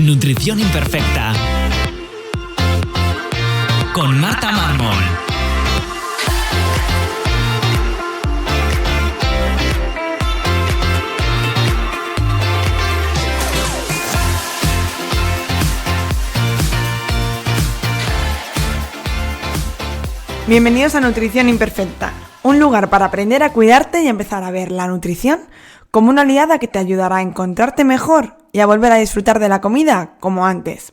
Nutrición Imperfecta con Marta Mármol. Bienvenidos a Nutrición Imperfecta, un lugar para aprender a cuidarte y empezar a ver la nutrición como una aliada que te ayudará a encontrarte mejor y a volver a disfrutar de la comida como antes.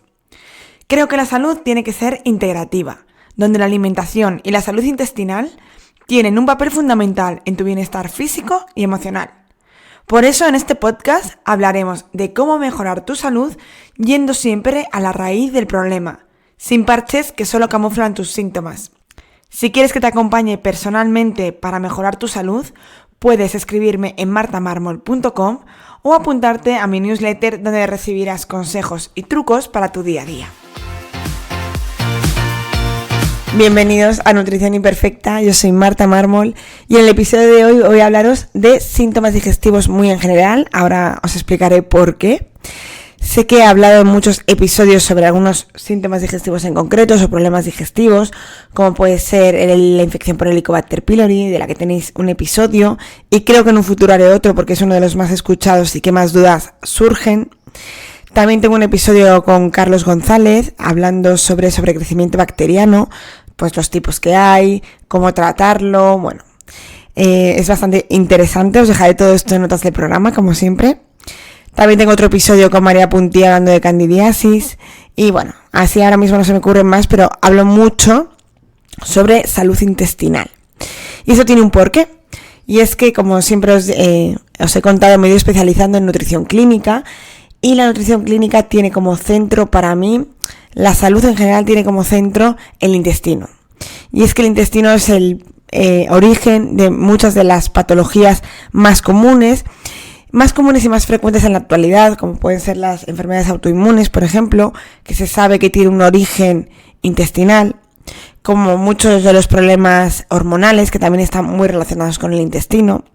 Creo que la salud tiene que ser integrativa, donde la alimentación y la salud intestinal tienen un papel fundamental en tu bienestar físico y emocional. Por eso en este podcast hablaremos de cómo mejorar tu salud yendo siempre a la raíz del problema, sin parches que solo camuflan tus síntomas. Si quieres que te acompañe personalmente para mejorar tu salud, puedes escribirme en martamarmol.com o apuntarte a mi newsletter donde recibirás consejos y trucos para tu día a día. Bienvenidos a Nutrición Imperfecta, yo soy Marta Mármol y en el episodio de hoy voy a hablaros de síntomas digestivos muy en general, ahora os explicaré por qué. Sé que he hablado en muchos episodios sobre algunos síntomas digestivos en concreto o problemas digestivos, como puede ser la infección por Helicobacter pylori, de la que tenéis un episodio, y creo que en un futuro haré otro porque es uno de los más escuchados y que más dudas surgen. También tengo un episodio con Carlos González hablando sobre sobrecrecimiento bacteriano, pues los tipos que hay, cómo tratarlo, bueno, es bastante interesante, os dejaré todo esto en notas del programa, como siempre. También tengo otro episodio con María Puntí hablando de candidiasis y bueno, así ahora mismo no se me ocurren más, pero hablo mucho sobre salud intestinal. Y eso tiene un porqué, y es que como siempre os he contado, me he ido especializando en nutrición clínica y la nutrición clínica tiene como centro para mí, la salud en general tiene como centro el intestino. Y es que el intestino es el origen de muchas de las patologías más comunes y más frecuentes en la actualidad, como pueden ser las enfermedades autoinmunes, por ejemplo, que se sabe que tiene un origen intestinal, como muchos de los problemas hormonales, que también están muy relacionados con el intestino,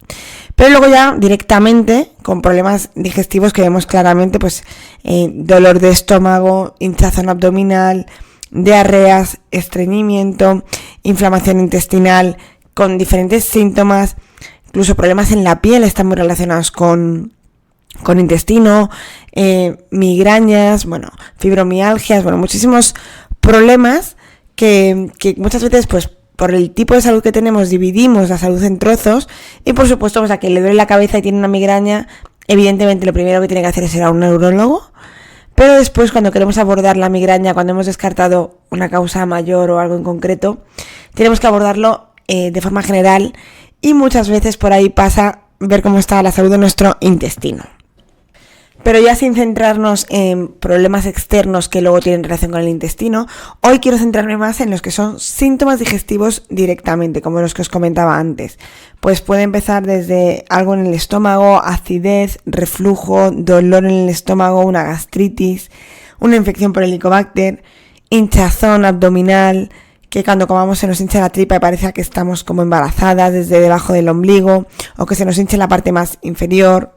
pero luego ya directamente con problemas digestivos que vemos claramente, pues dolor de estómago, hinchazón abdominal, diarreas, estreñimiento, inflamación intestinal, con diferentes síntomas. Incluso problemas en la piel están muy relacionados con intestino, migrañas, bueno, fibromialgias, bueno, muchísimos problemas que muchas veces, pues, por el tipo de salud que tenemos, dividimos la salud en trozos y, por supuesto, pues a quien le duele la cabeza y tiene una migraña, evidentemente lo primero que tiene que hacer es ir a un neurólogo, pero después cuando queremos abordar la migraña, cuando hemos descartado una causa mayor o algo en concreto, tenemos que abordarlo de forma general. Y muchas veces por ahí pasa ver cómo está la salud de nuestro intestino. Pero ya sin centrarnos en problemas externos que luego tienen relación con el intestino, hoy quiero centrarme más en los que son síntomas digestivos directamente, como los que os comentaba antes. Pues puede empezar desde algo en el estómago, acidez, reflujo, dolor en el estómago, una gastritis, una infección por Helicobacter, hinchazón abdominal, que cuando comamos se nos hincha la tripa y parece que estamos como embarazadas desde debajo del ombligo, o que se nos hinche la parte más inferior,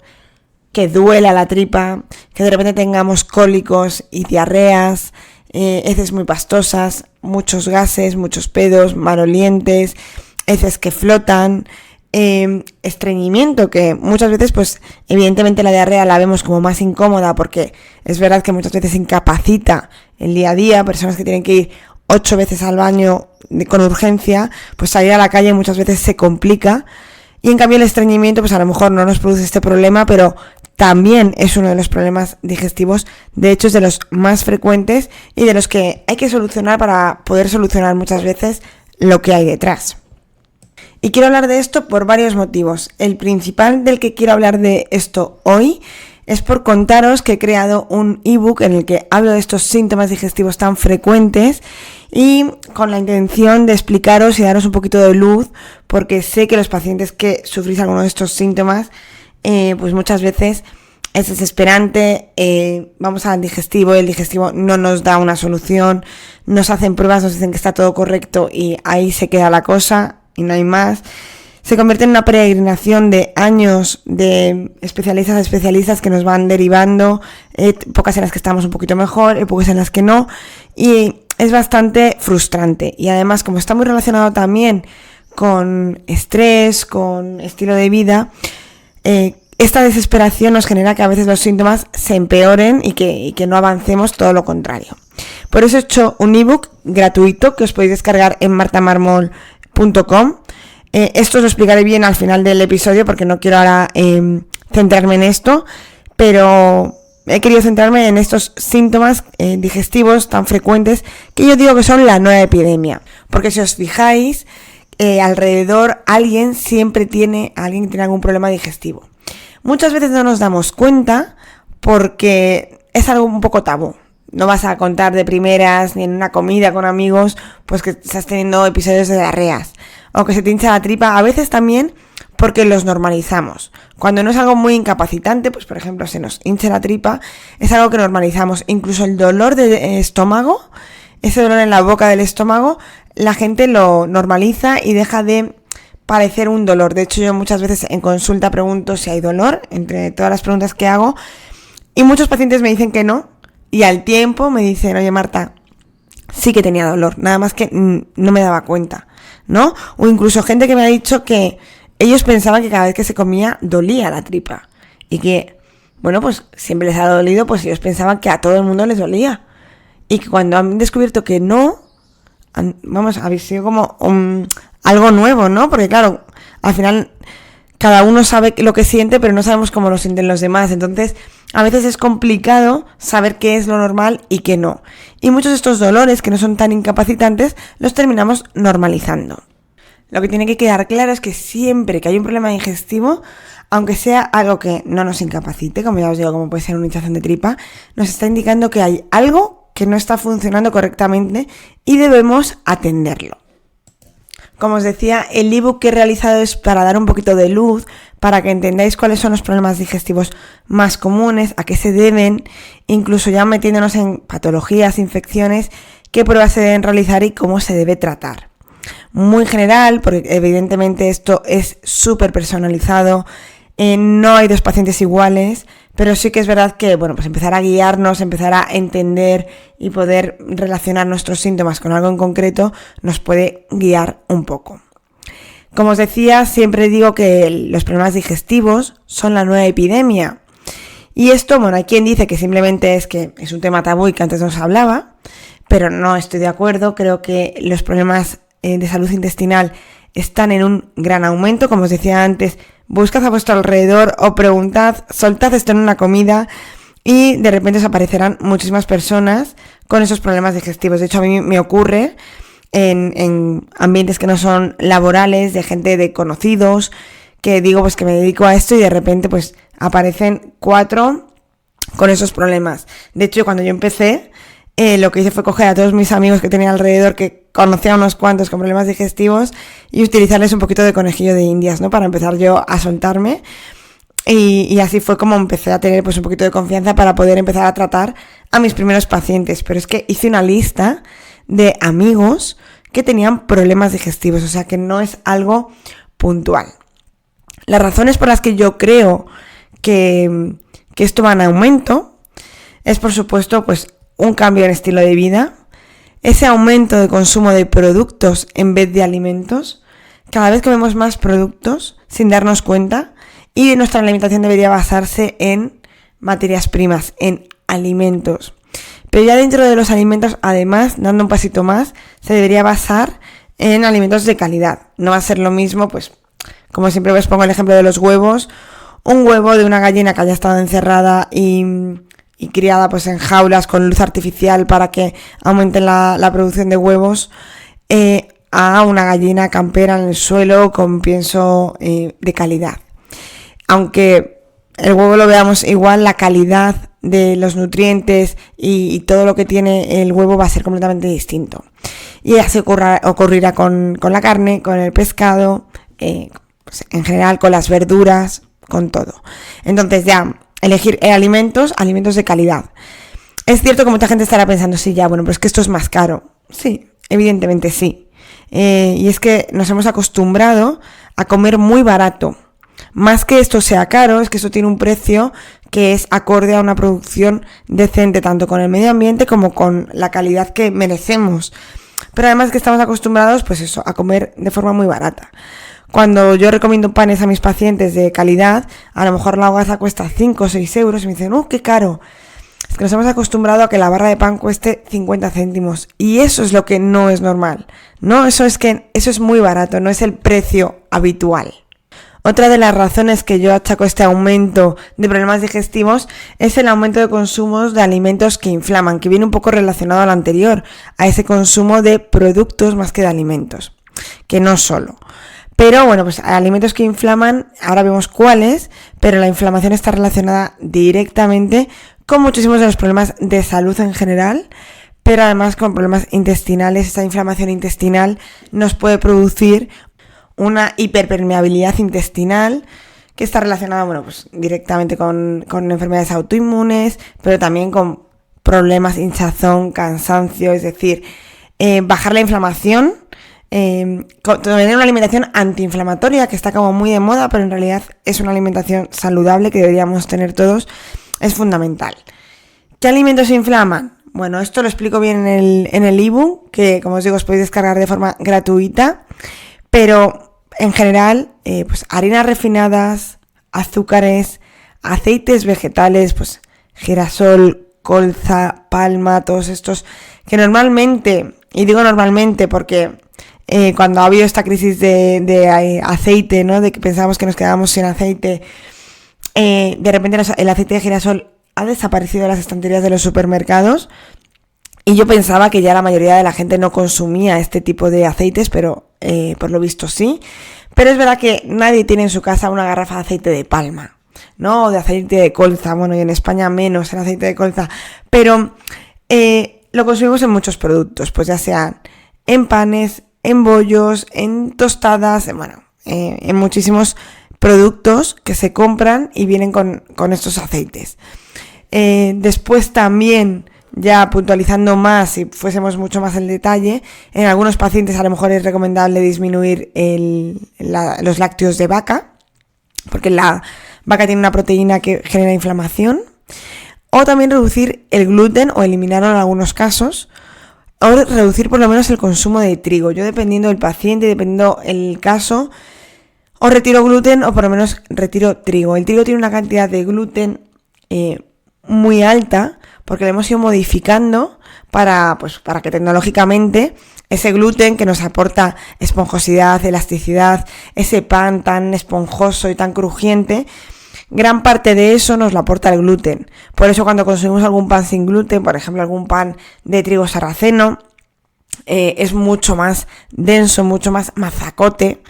que duela la tripa, que de repente tengamos cólicos y diarreas, heces muy pastosas, muchos gases, muchos pedos, malolientes, heces que flotan, estreñimiento, que muchas veces pues evidentemente la diarrea la vemos como más incómoda porque es verdad que muchas veces incapacita el día a día, personas que tienen que ir 8 veces al baño con urgencia, pues salir a la calle muchas veces se complica, y en cambio el estreñimiento pues a lo mejor no nos produce este problema, pero también es uno de los problemas digestivos, de hecho es de los más frecuentes y de los que hay que solucionar para poder solucionar muchas veces lo que hay detrás. Y quiero hablar de esto por varios motivos. El principal del que quiero hablar de esto hoy es por contaros que he creado un ebook en el que hablo de estos síntomas digestivos tan frecuentes y con la intención de explicaros y daros un poquito de luz, porque sé que los pacientes que sufrís alguno de estos síntomas, pues muchas veces es desesperante, vamos al digestivo y el digestivo no nos da una solución, nos hacen pruebas, nos dicen que está todo correcto y ahí se queda la cosa y no hay más. se convierte en una peregrinación de años de especialistas a especialistas que nos van derivando, épocas en las que estamos un poquito mejor, épocas en las que no, y es bastante frustrante. Y además, como está muy relacionado también con estrés, con estilo de vida, esta desesperación nos genera que a veces los síntomas se empeoren y que no avancemos, todo lo contrario. Por eso he hecho un ebook gratuito que os podéis descargar en martamarmol.com. Esto os lo explicaré bien al final del episodio porque no quiero ahora centrarme en esto, pero he querido centrarme en estos síntomas digestivos tan frecuentes que yo digo que son la nueva epidemia. Porque si os fijáis, alrededor alguien que tiene algún problema digestivo. Muchas veces no nos damos cuenta porque es algo un poco tabú. No vas a contar de primeras ni en una comida con amigos pues que estás teniendo episodios de diarreas o que se te hincha la tripa, a veces también porque los normalizamos. Cuando no es algo muy incapacitante, pues por ejemplo se nos hincha la tripa, es algo que normalizamos. Incluso el dolor de estómago, ese dolor en la boca del estómago, la gente lo normaliza y deja de parecer un dolor. De hecho, yo muchas veces en consulta pregunto si hay dolor, entre todas las preguntas que hago, y muchos pacientes me dicen que no, y al tiempo me dicen, oye Marta, sí que tenía dolor, nada más que no me daba cuenta, ¿no? O incluso gente que me ha dicho que ellos pensaban que cada vez que se comía dolía la tripa, y que, bueno, pues siempre les ha dolido, pues ellos pensaban que a todo el mundo les dolía, y que cuando han descubierto que no, habéis sido como algo nuevo, ¿no? Porque claro, al final cada uno sabe lo que siente, pero no sabemos cómo lo sienten los demás. Entonces, a veces es complicado saber qué es lo normal y qué no. Y muchos de estos dolores, que no son tan incapacitantes, los terminamos normalizando. Lo que tiene que quedar claro es que siempre que hay un problema digestivo, aunque sea algo que no nos incapacite, como ya os digo, como puede ser una hinchazón de tripa, nos está indicando que hay algo que no está funcionando correctamente y debemos atenderlo. Como os decía, el ebook que he realizado es para dar un poquito de luz, para que entendáis cuáles son los problemas digestivos más comunes, a qué se deben, incluso ya metiéndonos en patologías, infecciones, qué pruebas se deben realizar y cómo se debe tratar. Muy general, porque evidentemente esto es súper personalizado, no hay dos pacientes iguales, pero sí que es verdad que, bueno, pues empezar a guiarnos, empezar a entender y poder relacionar nuestros síntomas con algo en concreto nos puede guiar un poco. Como os decía, siempre digo que los problemas digestivos son la nueva epidemia. Y esto, bueno, hay quien dice que simplemente es un tema tabú y que antes no se hablaba, pero no estoy de acuerdo. Creo que los problemas de salud intestinal están en un gran aumento. Como os decía antes, buscad a vuestro alrededor o preguntad, soltad esto en una comida y de repente os aparecerán muchísimas personas con esos problemas digestivos. De hecho, a mí me ocurre en ambientes que no son laborales, de gente de conocidos, que digo pues que me dedico a esto y de repente pues aparecen 4 con esos problemas. De hecho, cuando yo empecé, lo que hice fue coger a todos mis amigos que tenía alrededor, que conocía a unos cuantos con problemas digestivos, y utilizarles un poquito de conejillo de indias, ¿no? Para empezar yo a soltarme. Y así fue como empecé a tener pues un poquito de confianza para poder empezar a tratar a mis primeros pacientes. Pero es que hice una lista de amigos que tenían problemas digestivos, o sea que no es algo puntual. Las razones por las que yo creo que esto va en aumento es, por supuesto, pues un cambio en estilo de vida, ese aumento de consumo de productos en vez de alimentos. Cada vez comemos más productos sin darnos cuenta y nuestra alimentación debería basarse en materias primas, en alimentos. Pero ya dentro de los alimentos, además, dando un pasito más, se debería basar en alimentos de calidad. No va a ser lo mismo, pues, como siempre os pongo el ejemplo de los huevos, un huevo de una gallina que haya estado encerrada y criada pues en jaulas con luz artificial para que aumenten la producción de huevos, a una gallina campera en el suelo con pienso de calidad. Aunque el huevo lo veamos igual, la calidad de los nutrientes y todo lo que tiene el huevo va a ser completamente distinto. Y así ocurrirá con la carne, con el pescado, pues en general con las verduras, con todo. Entonces ya, elegir alimentos de calidad. Es cierto que mucha gente estará pensando, sí, ya, bueno, pero es que esto es más caro. Sí, evidentemente sí. Y es que nos hemos acostumbrado a comer muy barato. Más que esto sea caro, es que esto tiene un precio que es acorde a una producción decente, tanto con el medio ambiente como con la calidad que merecemos. Pero además que estamos acostumbrados, pues eso, a comer de forma muy barata. Cuando yo recomiendo panes a mis pacientes de calidad, a lo mejor la hogaza cuesta 5 o 6 euros y me dicen, ¡qué caro! Es que nos hemos acostumbrado a que la barra de pan cueste 50 céntimos. Y eso es lo que no es normal, ¿no? Eso es muy barato, no es el precio habitual. Otra de las razones que yo achaco este aumento de problemas digestivos es el aumento de consumos de alimentos que inflaman, que viene un poco relacionado al anterior, a ese consumo de productos más que de alimentos, que no solo. Pero bueno, pues alimentos que inflaman, ahora vemos cuáles, pero la inflamación está relacionada directamente con muchísimos de los problemas de salud en general, pero además con problemas intestinales. Esta inflamación intestinal nos puede producir una hiperpermeabilidad intestinal que está relacionada, bueno, pues directamente con enfermedades autoinmunes, pero también con problemas, hinchazón, cansancio, es decir, bajar la inflamación, tener una alimentación antiinflamatoria que está como muy de moda, pero en realidad es una alimentación saludable que deberíamos tener todos, es fundamental. ¿Qué alimentos inflaman? Bueno, esto lo explico bien en el ebook, que como os digo os podéis descargar de forma gratuita, pero en general, pues harinas refinadas, azúcares, aceites vegetales, pues girasol, colza, palma, todos estos que normalmente, y digo normalmente porque cuando ha habido esta crisis de aceite, ¿no? De que pensábamos que nos quedábamos sin aceite, de repente el aceite de girasol ha desaparecido de las estanterías de los supermercados. Y yo pensaba que ya la mayoría de la gente no consumía este tipo de aceites, pero por lo visto sí. Pero es verdad que nadie tiene en su casa una garrafa de aceite de palma, ¿no? O de aceite de colza. Bueno, y en España menos el aceite de colza. Pero lo consumimos en muchos productos, pues ya sean en panes, en bollos, en tostadas, en muchísimos productos que se compran y vienen con estos aceites. Después también, ya puntualizando más, si fuésemos mucho más en detalle, en algunos pacientes a lo mejor es recomendable disminuir los lácteos de vaca, porque la vaca tiene una proteína que genera inflamación, o también reducir el gluten o eliminarlo en algunos casos, o reducir por lo menos el consumo de trigo. Yo, dependiendo del paciente, dependiendo el caso, o retiro gluten o por lo menos retiro trigo. El trigo tiene una cantidad de gluten muy alta, porque le hemos ido modificando para que tecnológicamente ese gluten que nos aporta esponjosidad, elasticidad, ese pan tan esponjoso y tan crujiente, gran parte de eso nos lo aporta el gluten. Por eso cuando consumimos algún pan sin gluten, por ejemplo algún pan de trigo sarraceno, es mucho más denso, mucho más mazacote.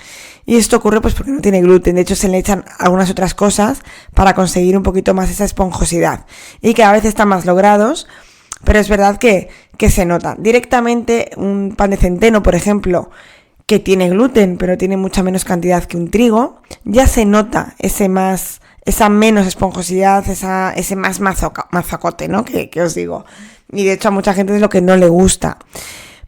Y esto ocurre pues porque no tiene gluten. De hecho se le echan algunas otras cosas para conseguir un poquito más esa esponjosidad. Y que a veces están más logrados, pero es verdad que se nota. Directamente un pan de centeno, por ejemplo, que tiene gluten, pero tiene mucha menos cantidad que un trigo, ya se nota esa menos esponjosidad, ese más mazacote, ¿no? Que os digo. Y de hecho a mucha gente es lo que no le gusta.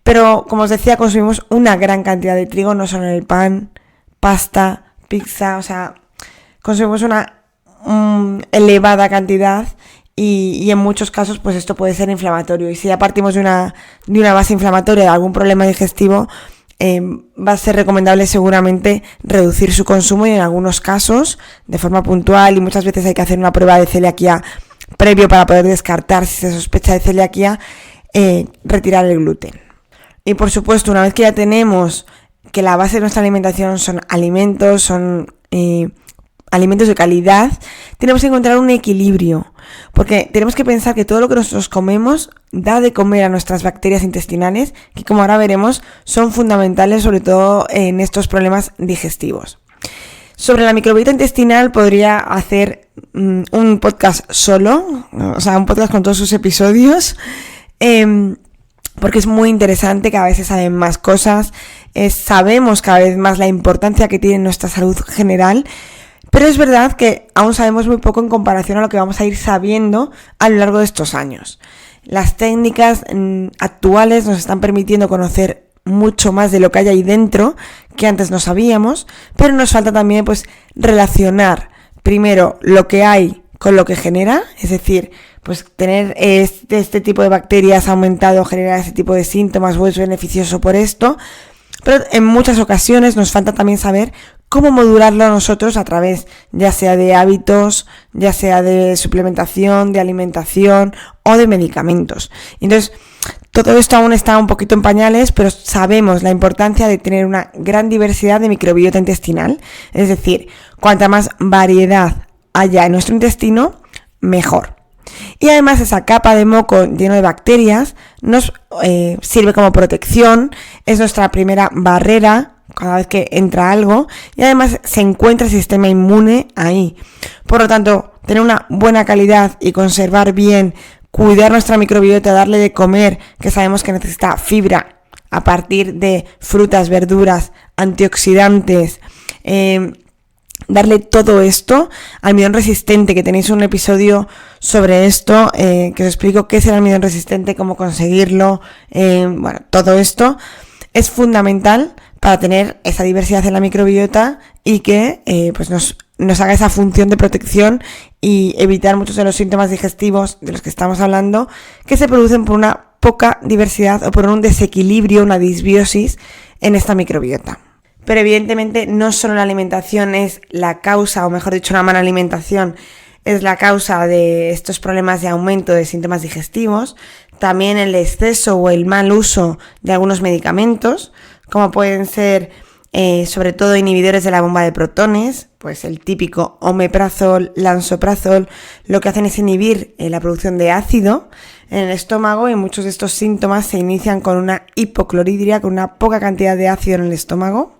Pero como os decía, consumimos una gran cantidad de trigo, no solo en el pan, pasta, pizza, o sea, consumimos una elevada cantidad y en muchos casos pues esto puede ser inflamatorio. Y si ya partimos de una base inflamatoria, de algún problema digestivo, va a ser recomendable seguramente reducir su consumo y en algunos casos, de forma puntual, y muchas veces hay que hacer una prueba de celiaquía previo para poder descartar si se sospecha de celiaquía, retirar el gluten. Y por supuesto, una vez que ya tenemos que la base de nuestra alimentación son alimentos de calidad, tenemos que encontrar un equilibrio, porque tenemos que pensar que todo lo que nosotros comemos da de comer a nuestras bacterias intestinales, que como ahora veremos son fundamentales, sobre todo en estos problemas digestivos. Sobre la microbiota intestinal podría hacer un podcast solo, o sea, un podcast con todos sus episodios, porque es muy interesante, cada vez se saben más cosas, sabemos cada vez más la importancia que tiene nuestra salud general, pero es verdad que aún sabemos muy poco en comparación a lo que vamos a ir sabiendo a lo largo de estos años. Las técnicas actuales nos están permitiendo conocer mucho más de lo que hay ahí dentro que antes no sabíamos, pero nos falta también pues relacionar primero lo que hay con lo que genera, es decir, pues tener este tipo de bacterias ha aumentado, genera este tipo de síntomas o es beneficioso por esto, pero en muchas ocasiones nos falta también saber cómo modularlo nosotros a través ya sea de hábitos, ya sea de suplementación, de alimentación o de medicamentos. Entonces, todo esto aún está un poquito en pañales, pero sabemos la importancia de tener una gran diversidad de microbiota intestinal. Es decir, cuanta más variedad haya en nuestro intestino, mejor. Y además esa capa de moco lleno de bacterias nos sirve como protección, es nuestra primera barrera cada vez que entra algo y además se encuentra el sistema inmune ahí. Por lo tanto, tener una buena calidad y conservar bien, cuidar nuestra microbiota, darle de comer, que sabemos que necesita fibra a partir de frutas, verduras, antioxidantes, darle todo esto. Almidón resistente, que tenéis un episodio sobre esto, que os explico qué es el almidón resistente, cómo conseguirlo, todo esto es fundamental para tener esa diversidad en la microbiota y que pues nos haga esa función de protección y evitar muchos de los síntomas digestivos de los que estamos hablando, que se producen por una poca diversidad o por un desequilibrio, una disbiosis en esta microbiota. Pero evidentemente no solo la alimentación es la causa, o mejor dicho, una mala alimentación es la causa de estos problemas de aumento de síntomas digestivos, también el exceso o el mal uso de algunos medicamentos, como pueden ser sobre todo inhibidores de la bomba de protones, pues el típico omeprazol, lansoprazol, lo que hacen es inhibir la producción de ácido en el estómago y muchos de estos síntomas se inician con una hipocloridria, con una poca cantidad de ácido en el estómago.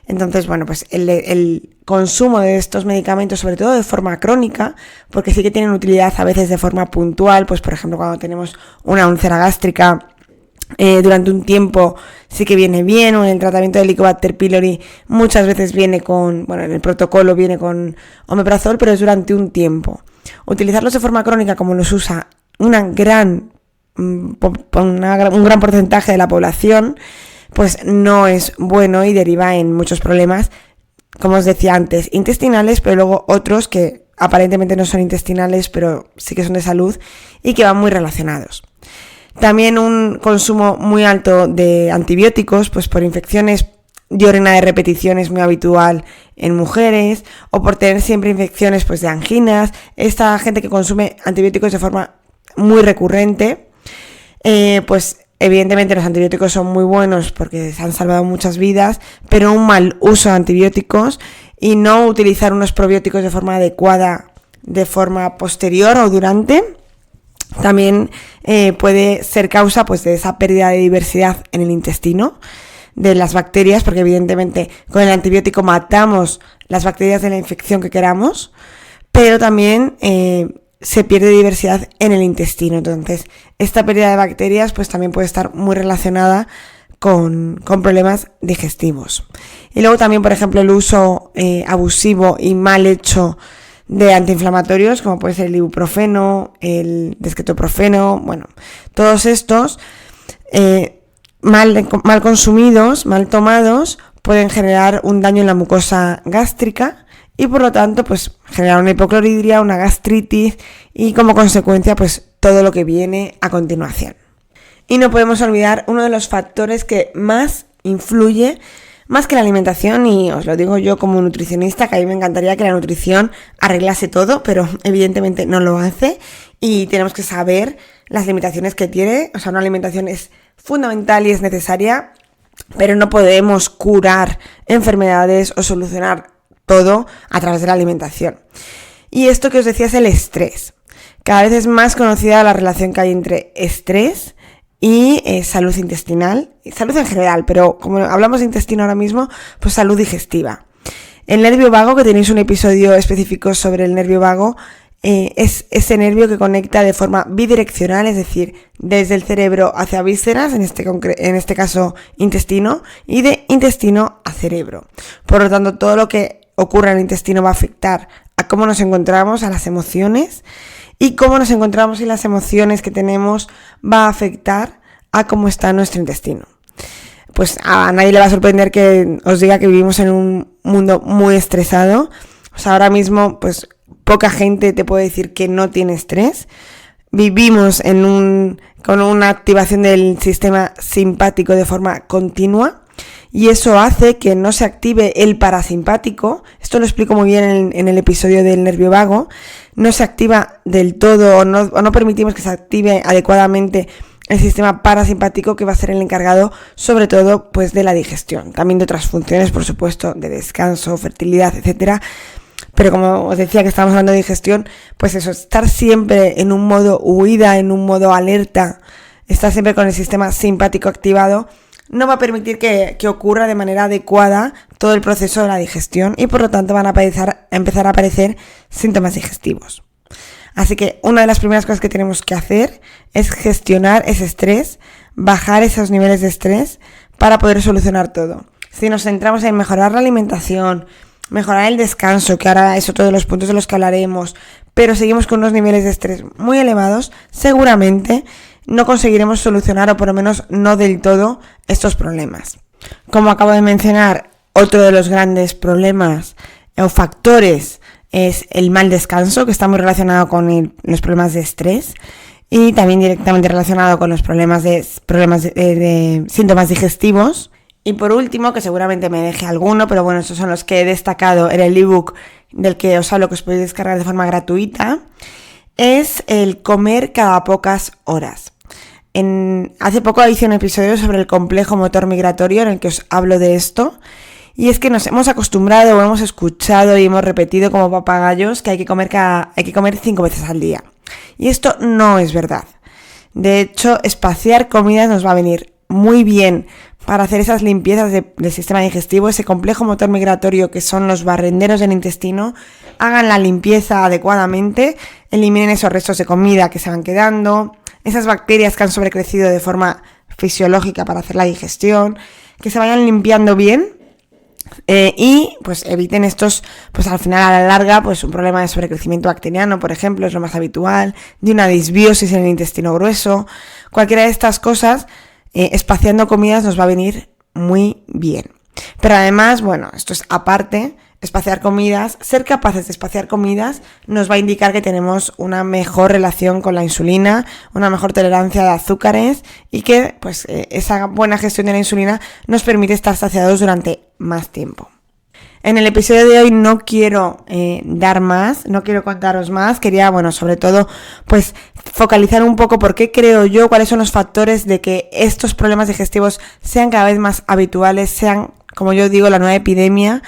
Entonces, pues el consumo de estos medicamentos, sobre todo de forma crónica, porque sí que tienen utilidad a veces de forma puntual, pues por ejemplo cuando tenemos una úlcera gástrica, durante un tiempo sí que viene bien, o en el tratamiento de Helicobacter pylori muchas veces viene en el protocolo viene con omeprazol, pero es durante un tiempo. Utilizarlos de forma crónica como los usa un gran porcentaje de la población, pues no es bueno y deriva en muchos problemas, como os decía antes, intestinales, pero luego otros que aparentemente no son intestinales, pero sí que son de salud y que van muy relacionados. También un consumo muy alto de antibióticos, pues por infecciones de orina de repetición es muy habitual en mujeres, o por tener siempre infecciones pues de anginas. Esta gente que consume antibióticos de forma muy recurrente, pues evidentemente los antibióticos son muy buenos porque se han salvado muchas vidas, pero un mal uso de antibióticos y no utilizar unos probióticos de forma adecuada de forma posterior o durante, también puede ser causa pues de esa pérdida de diversidad en el intestino de las bacterias, porque evidentemente con el antibiótico matamos las bacterias de la infección que queramos, pero también se pierde diversidad en el intestino. Entonces esta pérdida de bacterias pues también puede estar muy relacionada con problemas digestivos. Y luego también, por ejemplo, el uso abusivo y mal hecho de antiinflamatorios, como puede ser el ibuprofeno, el desquetoprofeno, todos estos mal consumidos, mal tomados, pueden generar un daño en la mucosa gástrica y por lo tanto pues generar una hipocloridria, una gastritis y como consecuencia pues todo lo que viene a continuación. Y no podemos olvidar uno de los factores que más influye, más que la alimentación, y os lo digo yo como nutricionista, que a mí me encantaría que la nutrición arreglase todo, pero evidentemente no lo hace y tenemos que saber las limitaciones que tiene. O sea, una alimentación es fundamental y es necesaria, pero no podemos curar enfermedades o solucionar todo a través de la alimentación. Y esto que os decía es el estrés. Cada vez es más conocida la relación que hay entre estrés y salud intestinal, y salud en general, pero como hablamos de intestino ahora mismo, pues salud digestiva. El nervio vago, que tenéis un episodio específico sobre el nervio vago, es ese nervio que conecta de forma bidireccional, es decir, desde el cerebro hacia vísceras, en este caso intestino, y de intestino a cerebro. Por lo tanto, todo lo que ocurre en el intestino va a afectar a cómo nos encontramos, a las emociones, y cómo nos encontramos y las emociones que tenemos va a afectar a cómo está nuestro intestino. pues a nadie le va a sorprender que os diga que vivimos en un mundo muy estresado. O sea, ahora mismo, pues poca gente te puede decir que no tiene estrés. Vivimos con una activación del sistema simpático de forma continua y eso hace que no se active el parasimpático. Esto lo explico muy bien en el episodio del nervio vago. No se activa del todo o no permitimos que se active adecuadamente el sistema parasimpático, que va a ser el encargado sobre todo pues de la digestión, también de otras funciones, por supuesto, de descanso, fertilidad, etcétera. Pero como os decía que estamos hablando de digestión, pues eso, estar siempre en un modo huida, en un modo alerta, estar siempre con el sistema simpático activado, no va a permitir que ocurra de manera adecuada todo el proceso de la digestión y por lo tanto van a empezar a aparecer síntomas digestivos. Así que una de las primeras cosas que tenemos que hacer es gestionar ese estrés, bajar esos niveles de estrés para poder solucionar todo. Si nos centramos en mejorar la alimentación, mejorar el descanso, que ahora es otro de los puntos de los que hablaremos, pero seguimos con unos niveles de estrés muy elevados, seguramente no conseguiremos solucionar, o por lo menos no del todo, estos problemas. Como acabo de mencionar, otro de los grandes problemas o factores es el mal descanso, que está muy relacionado con los problemas de estrés y también directamente relacionado con los problemas de síntomas digestivos. Y por último, que seguramente me deje alguno, pero bueno, estos son los que he destacado en el ebook del que os hablo, que os podéis descargar de forma gratuita, es el comer cada pocas horas. Hace poco hice un episodio sobre el complejo motor migratorio en el que os hablo de esto. Y es que nos hemos acostumbrado o hemos escuchado y hemos repetido como papagayos que hay que comer 5 veces al día. Y esto no es verdad. De hecho, espaciar comidas nos va a venir muy bien para hacer esas limpiezas del sistema digestivo, ese complejo motor migratorio que son los barrenderos del intestino, hagan la limpieza adecuadamente, eliminen esos restos de comida que se van quedando, esas bacterias que han sobrecrecido de forma fisiológica para hacer la digestión, que se vayan limpiando bien. Y pues eviten estos, pues al final a la larga, pues un problema de sobrecrecimiento bacteriano, por ejemplo, es lo más habitual, de una disbiosis en el intestino grueso. Cualquiera de estas cosas, espaciando comidas nos va a venir muy bien. Pero además, bueno, esto es aparte, espaciar comidas, ser capaces de espaciar comidas nos va a indicar que tenemos una mejor relación con la insulina, una mejor tolerancia de azúcares y que pues esa buena gestión de la insulina nos permite estar saciados durante más tiempo. En el episodio de hoy no quiero dar más, no quiero contaros más, quería, bueno, sobre todo, pues focalizar un poco por qué creo yo, cuáles son los factores de que estos problemas digestivos sean cada vez más habituales, sean, como yo digo, la nueva epidemia.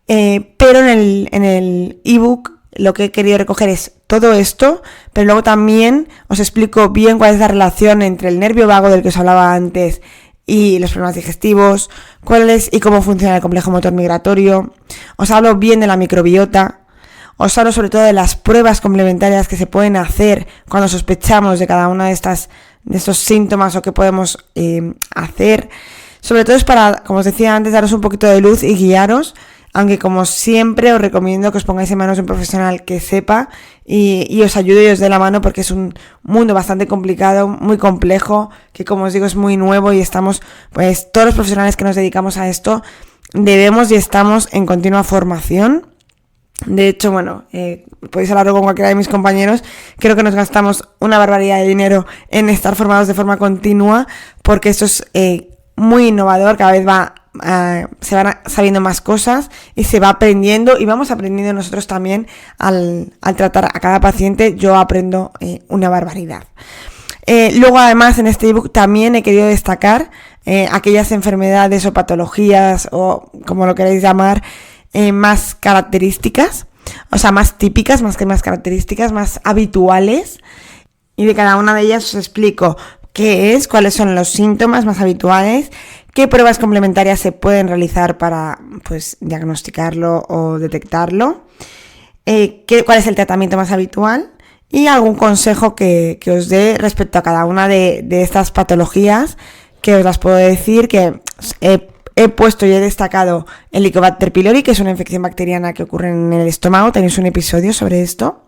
Pero en el ebook lo que he querido recoger es todo esto, pero luego también os explico bien cuál es la relación entre el nervio vago del que os hablaba antes y los problemas digestivos, cuál es y cómo funciona el complejo motor migratorio. Os hablo bien de la microbiota, os hablo sobre todo de las pruebas complementarias que se pueden hacer cuando sospechamos de cada una de estos síntomas o que podemos hacer. Sobre todo es para, como os decía antes, daros un poquito de luz y guiaros. Aunque como siempre os recomiendo que os pongáis en manos de un profesional que sepa y os ayude y os dé la mano, porque es un mundo bastante complicado, muy complejo, que como os digo es muy nuevo y estamos, pues todos los profesionales que nos dedicamos a esto debemos y estamos en continua formación. De hecho, bueno, podéis hablarlo con cualquiera de mis compañeros, creo que nos gastamos una barbaridad de dinero en estar formados de forma continua, porque esto es muy innovador, cada vez se van sabiendo más cosas y se va aprendiendo y vamos aprendiendo nosotros también al tratar a cada paciente. Yo aprendo una barbaridad. Luego además en este ebook también he querido destacar aquellas enfermedades o patologías o como lo queráis llamar más características, o sea más típicas, más que más características, más habituales, y de cada una de ellas os explico qué es, cuáles son los síntomas más habituales, qué pruebas complementarias se pueden realizar para pues diagnosticarlo o detectarlo, cuál es el tratamiento más habitual y algún consejo que os dé respecto a cada una de estas patologías, que os las puedo decir, que he puesto y he destacado el Helicobacter pylori, que es una infección bacteriana que ocurre en el estómago, tenéis un episodio sobre esto,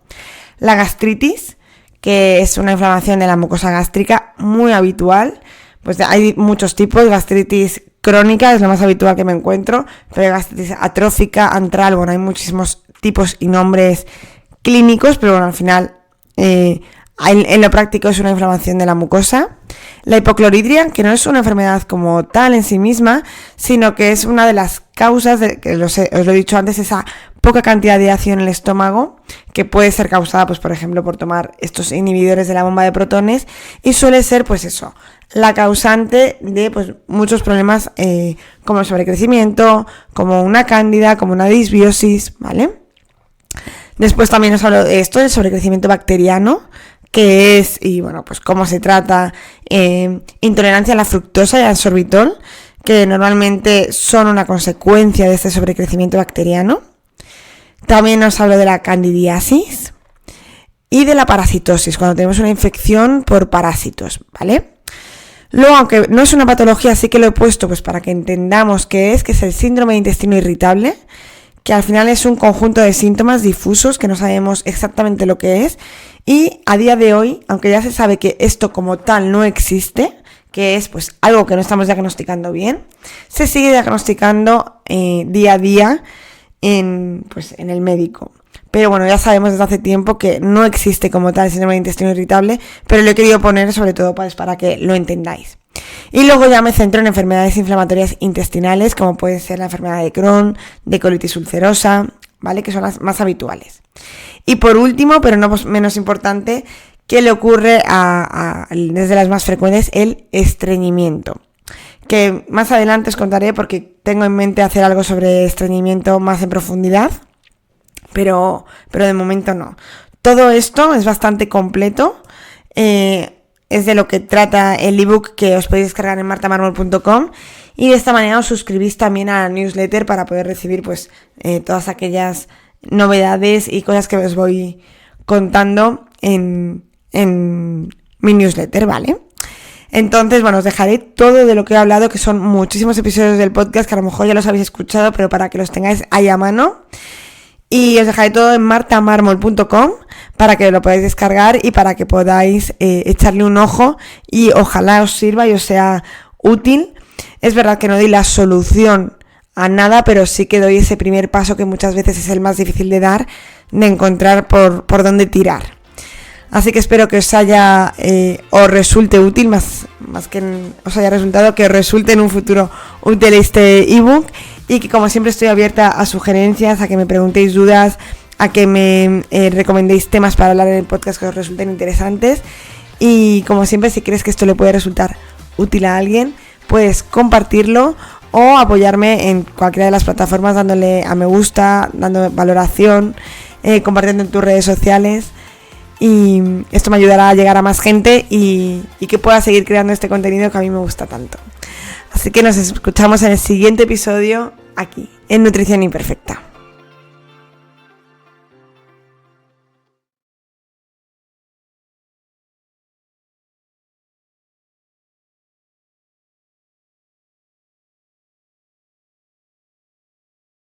la gastritis, que es una inflamación de la mucosa gástrica muy habitual. Pues hay muchos tipos, gastritis crónica, es lo más habitual que me encuentro, pero hay gastritis atrófica, antral, bueno, hay muchísimos tipos y nombres clínicos, pero bueno, al final en lo práctico es una inflamación de la mucosa. La hipocloridria, que no es una enfermedad como tal en sí misma, sino que es una de las causas, os lo he dicho antes, esa poca cantidad de ácido en el estómago, que puede ser causada, pues por ejemplo, por tomar estos inhibidores de la bomba de protones, y suele ser, pues eso, la causante de pues muchos problemas como el sobrecrecimiento, como una cándida, como una disbiosis, ¿vale? Después también os hablo de esto, del sobrecrecimiento bacteriano, que es, y bueno, pues cómo se trata, intolerancia a la fructosa y al sorbitol, que normalmente son una consecuencia de este sobrecrecimiento bacteriano. También os hablo de la candidiasis y de la parasitosis, cuando tenemos una infección por parásitos, ¿vale? Luego, aunque no es una patología, sí que lo he puesto pues para que entendamos qué es, que es el síndrome de intestino irritable, que al final es un conjunto de síntomas difusos que no sabemos exactamente lo que es, y a día de hoy, aunque ya se sabe que esto como tal no existe, que es pues algo que no estamos diagnosticando bien, se sigue diagnosticando día a día en el médico. Pero bueno, ya sabemos desde hace tiempo que no existe como tal el síndrome de intestino irritable, pero lo he querido poner sobre todo pues, para que lo entendáis. Y luego ya me centro en enfermedades inflamatorias intestinales, como puede ser la enfermedad de Crohn, de colitis ulcerosa, ¿vale? Que son las más habituales. Y por último, pero no menos importante, ¿qué le ocurre desde las más frecuentes? El estreñimiento. Que más adelante os contaré porque tengo en mente hacer algo sobre estreñimiento más en profundidad, pero de momento no. Todo esto es bastante completo. Es de lo que trata el ebook que os podéis descargar en martamarmol.com, y de esta manera os suscribís también a la newsletter para poder recibir pues todas aquellas novedades y cosas que os voy contando en mi newsletter, ¿vale? Entonces, bueno, os dejaré todo de lo que he hablado, que son muchísimos episodios del podcast que a lo mejor ya los habéis escuchado, pero para que los tengáis ahí a mano. Y os dejaré todo en martamarmol.com para que lo podáis descargar y para que podáis echarle un ojo y ojalá os sirva y os sea útil. Es verdad que no doy la solución a nada, pero sí que doy ese primer paso que muchas veces es el más difícil de dar, de encontrar por dónde tirar. Así que espero que os resulte útil, más que os haya resultado, que os resulte en un futuro útil este ebook, y que como siempre estoy abierta a sugerencias, a que me preguntéis dudas, a que me recomendéis temas para hablar en el podcast que os resulten interesantes. Y como siempre, si crees que esto le puede resultar útil a alguien, puedes compartirlo o apoyarme en cualquiera de las plataformas dándole a me gusta, dando valoración, compartiendo en tus redes sociales. Y esto me ayudará a llegar a más gente y que pueda seguir creando este contenido que a mí me gusta tanto. Así que nos escuchamos en el siguiente episodio aquí, en Nutrición Imperfecta.